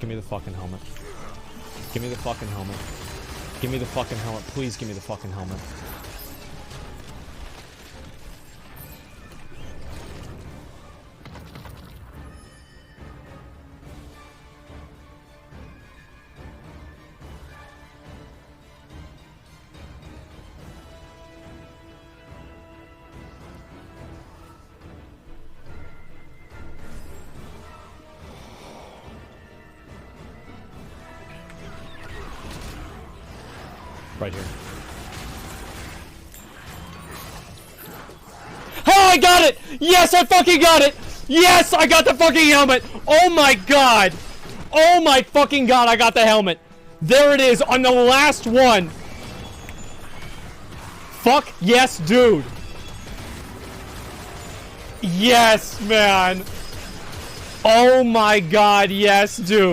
Give me the fucking helmet. Give me the fucking helmet. Give me the fucking helmet. Please give me the fucking helmet. Right here. Oh, I got it! Yes, I fucking got it! Yes, I got the fucking helmet! Oh my god! Oh my fucking god, I got the helmet! There it is, on the last one! Fuck yes, dude! Yes, man! Oh my god, yes, dude!